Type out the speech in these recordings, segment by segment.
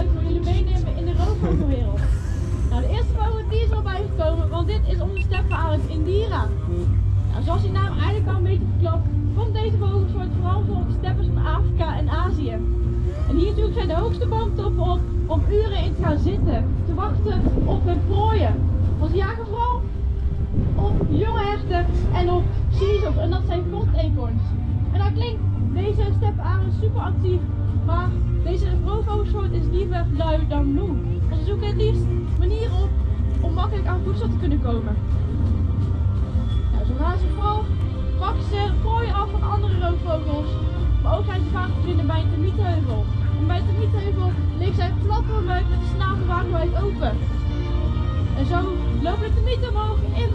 leuk voor jullie meenemen in de roofvogelwereld. Nou, de eerste vogel die is erbij gekomen, want dit is onze steppenarend Indira. Nou, zoals die naam eigenlijk al een beetje verklapt, komt deze vogelsoort vooral voor op de steppes van Afrika en Azië. En hier natuurlijk zijn de hoogste boomtoppen op om uren in te gaan zitten, te wachten op hun prooien. Want ze jagen vooral op jonge herten en op ziezels, en dat zijn grond-eekhoorns. En dat klinkt deze steppenarend super actief, maar deze roofvogelsoort is liever lui dan moe. Want ze zoeken het liefst manieren op om makkelijk aan voedsel te kunnen komen. Nou, zo gaan ze vooral pakken ze prooien af van andere roofvogels, maar ook zijn ze vaak te vinden bij een termietenheuvel. En bij de termietenheuvel liggen zij plat voor met de snavel wagenwijd open. En zo lopen de termieten omhoog in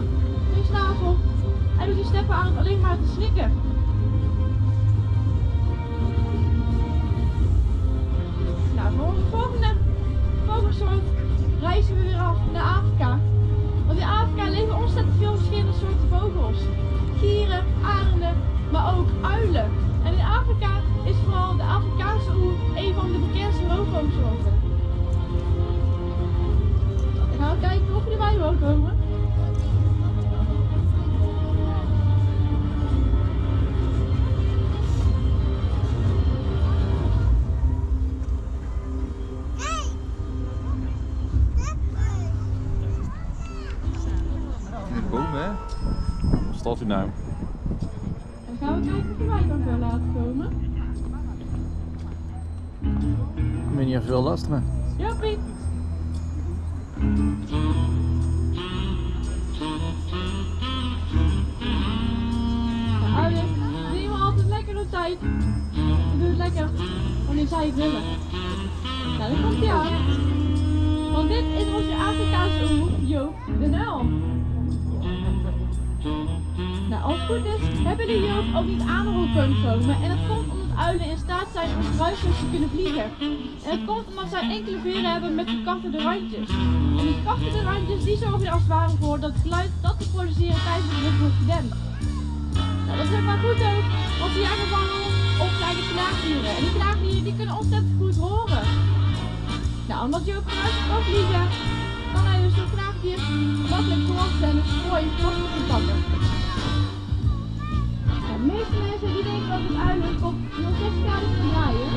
hun snavel en doet die steppenarend alleen maar te slikken. Nou, voor onze volgende vogelsoort reizen we weer af naar Afrika. Want in Afrika leven ontzettend veel verschillende soorten vogels. Gieren, arenden, maar ook uilen. En in Afrika is vooral de Afrikaanse oer een van de bekendste roofvogelsoorten. Dan gaan we kijken of we erbij wil komen. Wat staat u nou? Dan gaan we kijken of je mij kan laten komen. Ik weet niet of je wil luisteren. Ja, Piet. De uilen nemen altijd lekker hun tijd. Ze doen het lekker wanneer zij het willen. Nou, dan komt hij aan. Want dit is onze Afrikaanse oer, Joop de Uil. Nou, als het goed is, hebben de Joop ook niet aanrol kunnen komen. En dat komt omdat uilen in staat zijn om struisvogels te kunnen vliegen. En dat komt omdat zij enkele veren hebben met gekafterde randjes. En die gekafterde randjes die zorgen er als het ware voor dat het geluid dat ze produceren tijdens de lucht wordt gedempt. Nou, dat is ook maar goed ook, want ze jagen vooral op kleine knaagdieren. En die knaagdieren die kunnen ontzettend goed horen. Nou, omdat Joop vanuit kan vliegen, kan hij dus zo'n knaagdier makkelijk verwachten en het prooi vast te pakken. De meeste mensen die denken dat het uilen op 060 graden kan draaien.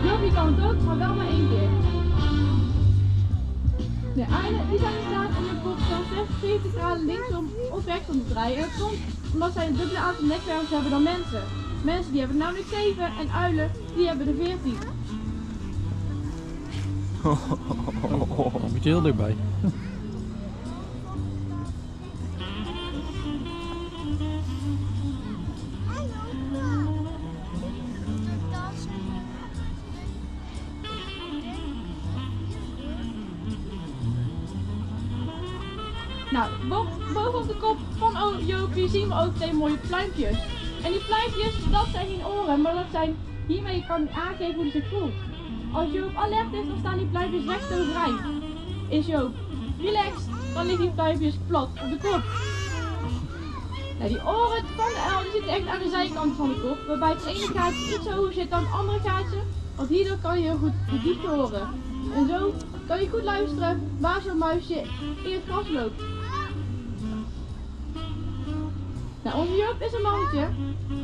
Joop die kan het ook, maar wel maar één keer. De uilen die zijn in staat om de kop van 70 graden linksom of rechtsom te draaien. En dat komt omdat zij een dubbele aantal nekwervels hebben dan mensen. Mensen die hebben namelijk 7 en uilen die hebben er 14. Moet je heel dichtbij. Nou, boven op de kop van Joop zien we ook twee mooie pluimpjes. En die pluimpjes, dat zijn geen oren, maar dat zijn, hiermee kan hij aangeven hoe hij zich voelt. Als Joop alert is, dan staan die pluimpjes recht overeind. Is Joop relaxed, dan liggen die pluimpjes plat op de kop. Nou, die oren van de uil die zitten echt aan de zijkant van de kop, waarbij het ene gaatje iets hoger zit dan het andere gaatje, want hierdoor kan je heel goed de diepte horen. En zo kan je goed luisteren waar zo'n muisje in het gras loopt. Nou, onze Joop is een mannetje,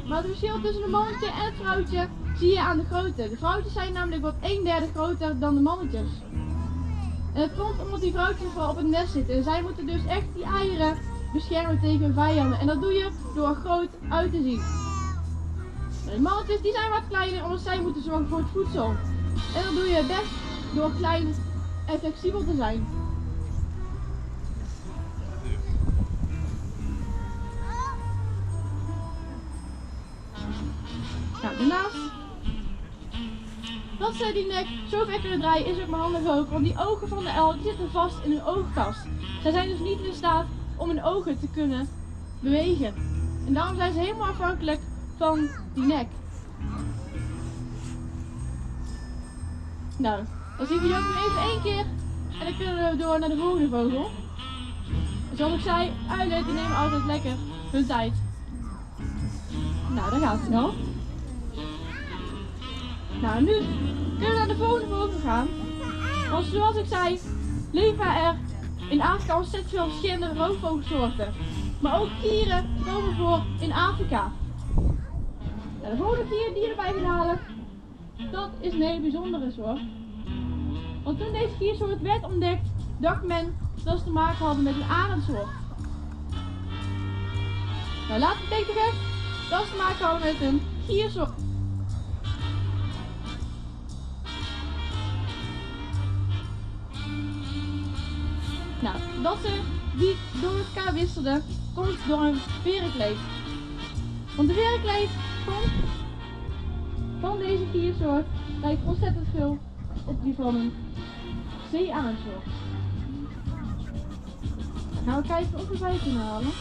maar het verschil tussen een mannetje en het vrouwtje zie je aan de grootte. De vrouwtjes zijn namelijk wat 1/3 groter dan de mannetjes. En dat komt omdat die vrouwtjes vooral op het nest zitten en zij moeten dus echt die eieren beschermen tegen vijanden. En dat doe je door groot uit te zien. Nou, de mannetjes die zijn wat kleiner omdat zij moeten zorgen voor het voedsel. En dat doe je best door klein en flexibel te zijn. Nou, daarnaast dat ze die nek zo ver kunnen draaien is ook maar handig ook, want die ogen van de uil die zitten vast in hun oogkas. Zij zijn dus niet in staat om hun ogen te kunnen bewegen. En daarom zijn ze helemaal afhankelijk van die nek. Nou, dan zien we Joop nog even 1 keer en dan kunnen we door naar de volgende vogel. En zoals ik zei, uilen die nemen altijd lekker hun tijd. Nou, daar gaat het al. Nou, nu kunnen we naar de volgende vogel gaan. Want zoals ik zei, leven er in Afrika ontzettend veel verschillende roofvogelsoorten. Maar ook gieren komen voor in Afrika. De volgende gier die erbij gaan halen, dat is een hele bijzondere soort. Want toen deze giersoort werd ontdekt, dacht men dat ze te maken hadden met een arendsoort. Nou, later bleek toch echt dat ze te maken hadden met een giersoort. Nou, dat ze die door elkaar wisselden, komt door een verenkleed. Want de verenkleed van deze giersoort lijkt ontzettend veel op die van een zeearendsoort. Dan gaan we kijken of we bij kunnen halen.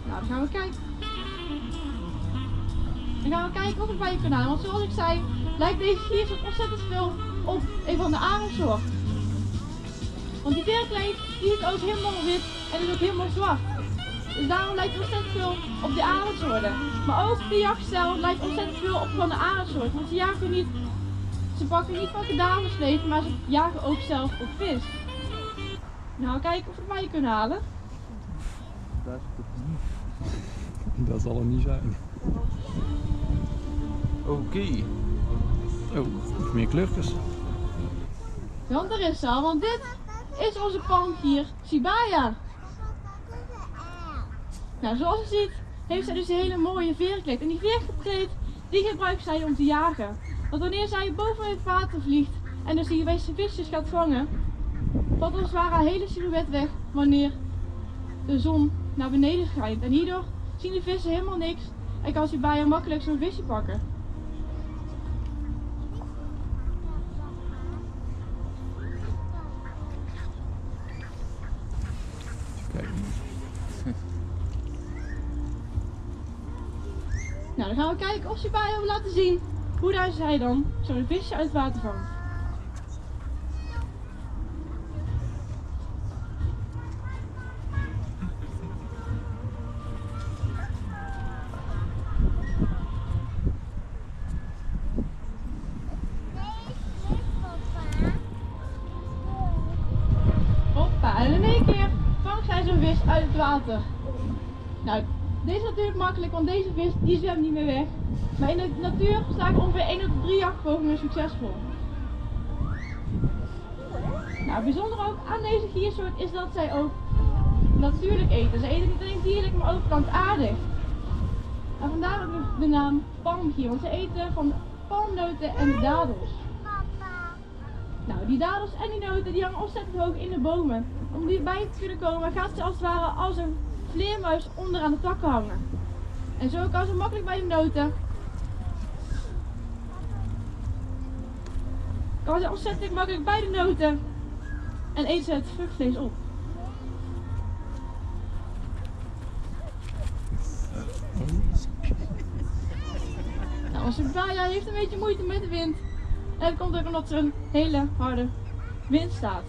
Dan gaan we kijken. Dan gaan we kijken of we bij je kunnen halen. Want zoals ik zei, lijkt deze giersoort ontzettend veel op een van de arendsoort. Want die veerkleed die is ook helemaal wit en is ook helemaal zwart. Dus daarom lijkt het ontzettend veel op de arendsoorten. Maar ook de jachtstijl lijkt ontzettend veel op van de arendsoort. Want ze jagen niet, ze pakken niet van kadavervlees, maar ze jagen ook zelf op vis. Nou, kijken of we het bij je kunnen halen. Dat zal het niet zijn. Oké. Oh, nog meer kleurtjes. Want er is ze al, want dit is onze palmgier Sibaya. Nou, zoals je ziet heeft zij dus een hele mooie veerkleed. En die veerkleed die gebruikt zij om te jagen. Want wanneer zij boven het water vliegt en dus die visjes gaat vangen, valt als het ware haar hele silhouet weg wanneer de zon naar beneden schijnt. En hierdoor zien de vissen helemaal niks en kan Sibaya makkelijk zo'n visje pakken. Kijk. Nou, dan gaan we kijken of Sibaya wil laten zien hoe daar zij dan zo'n visje uit het water vangt. Hoppa, en in één keer vangt zij zo'n vis uit het water. Nou, dit is natuurlijk makkelijk, want deze vis die zwemt niet meer weg. Maar in de natuur staan ongeveer 1 op 3 jachtpogingen succesvol. Nou, bijzonder ook aan deze giersoort is dat zij ook natuurlijk eten. Ze eten niet alleen dierlijk, maar ook plantaardig. En vandaar ook de naam palmgier, want ze eten van de palmnoten en de dadels. Nou, die dadels en die noten die hangen ontzettend hoog in de bomen. Om die bij te kunnen komen gaat ze als het ware als een vleermuis onder aan de takken hangen. En zo kan ze makkelijk bij de noten. Kan ze ontzettend makkelijk bij de noten en eet ze het vruchtvlees op. Nou, onze Sibaya heeft een beetje moeite met de wind. En dat komt ook omdat er een hele harde wind staat.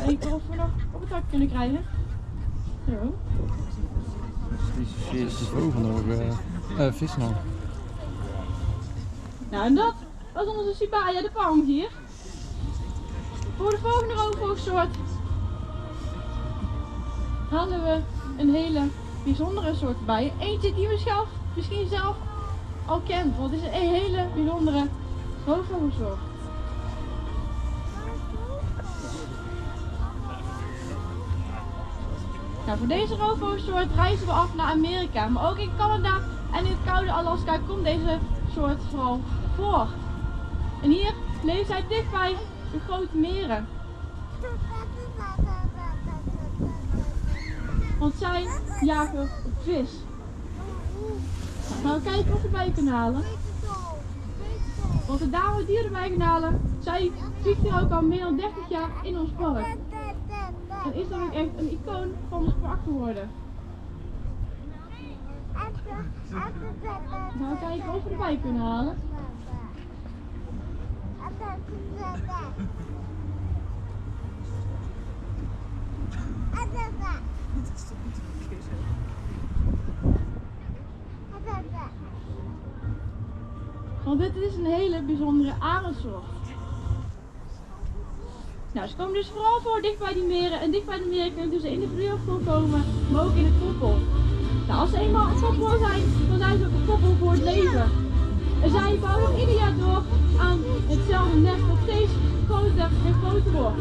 Kijken of we nog op het dak kunnen krijgen. Zo. Vis. De vogel nog. Vis nog. Nou, en dat was onze Sibaya, de palmgier. Voor de volgende roofvogelsoort halen we een hele bijzondere soort bij. Eentje die we misschien zelf al kent, want het is een hele bijzondere roofvogelsoort. Nou, voor deze roofvogelsoort reizen we af naar Amerika, maar ook in Canada en in het koude Alaska komt deze soort vooral voor. En hier leven zij dichtbij de grote meren. Want zij jagen op vis. Nou, gaan we kijken of we erbij kunnen halen. Want de dame die we erbij kunnen halen, zij vliegt hier ook al meer dan 30 jaar in ons park. En is dan ook echt een icoon van ons park geworden. Dan gaan we kijken of we erbij kunnen halen. Want dit is een hele bijzondere arendsoort. Nou, ze komen dus vooral voor dicht bij die meren. En dicht bij de meren kunnen dus individueel voorkomen, maar ook in het koppel. Nou, als ze eenmaal een koppel zijn, dan zijn ze ook een koppel voor het leven. En zij bouwen ieder jaar door aan hetzelfde nest dat steeds groter en groter wordt.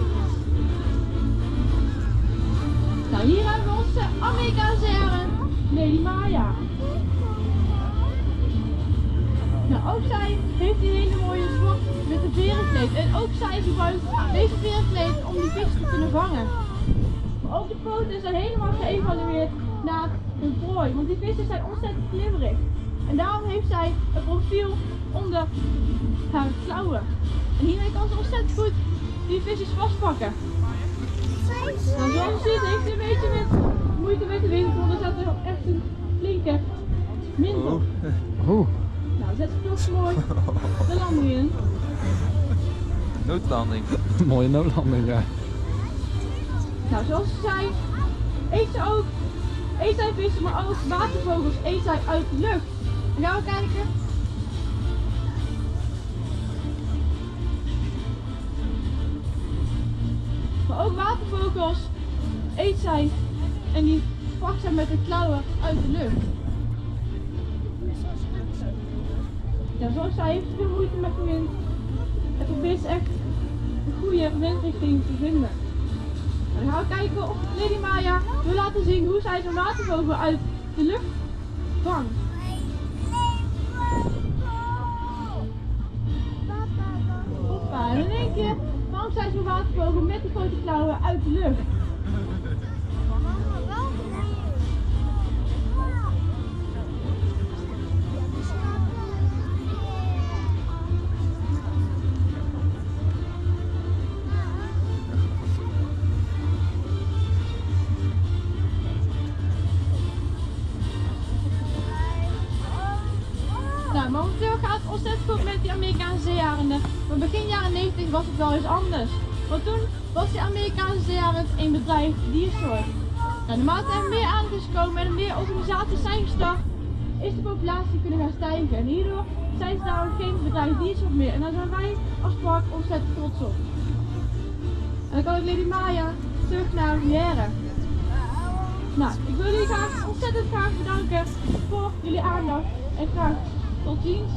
Nou, hier hebben we onze Amerikaanse arend, Lady Maya. Nou, ook zij heeft een hele mooie zwart-witte verenkleed. En ook zij gebruikt deze verenkleed om die vis te kunnen vangen. Maar ook de poten zijn helemaal geëvalueerd naar hun prooi. Want die vissen zijn ontzettend glibberig. En daarom heeft zij een profiel onder haar klauwen. En hiermee kan ze ontzettend goed die visjes vastpakken. Nou, zoals je ziet heeft ze een beetje moeite met de wind, want er zat er echt een flinke wind op. Nou, zet ze toch mooi de landing in. Noodlanding. Mooie noodlanding, ja. Nou, zoals ze zei, eet zij vissen, maar ook watervogels eet zij uit de lucht. Dan gaan we kijken. Maar ook watervogels eet zij en die pakt zij met de klauwen uit de lucht. Ja, zoals zij heeft veel moeite met de wind en probeert echt een goede windrichting te vinden. Dan gaan we kijken of Lady Maya wil laten zien hoe zij zo'n watervogel uit de lucht vangt. Hoppa, en in één keer vangt zij zo'n watervogel met die grote klauwen uit de lucht. Nou, momenteel gaat het ontzettend goed met die Amerikaanse zeearenden, maar begin jaren 90 was het wel eens anders. Want toen was die Amerikaanse zeearend een bedreigd diersoort. Nou, naarmate er meer arenden is gekomen en er meer organisaties zijn gestart, is de populatie kunnen gaan stijgen. En hierdoor zijn ze nou geen bedreigd diersoort meer. En daar zijn wij als park ontzettend trots op. En dan kan ik Lady Maya terug naar Rivière. Nou, ik wil jullie graag ontzettend graag bedanken voor jullie aandacht en graag tot ziens.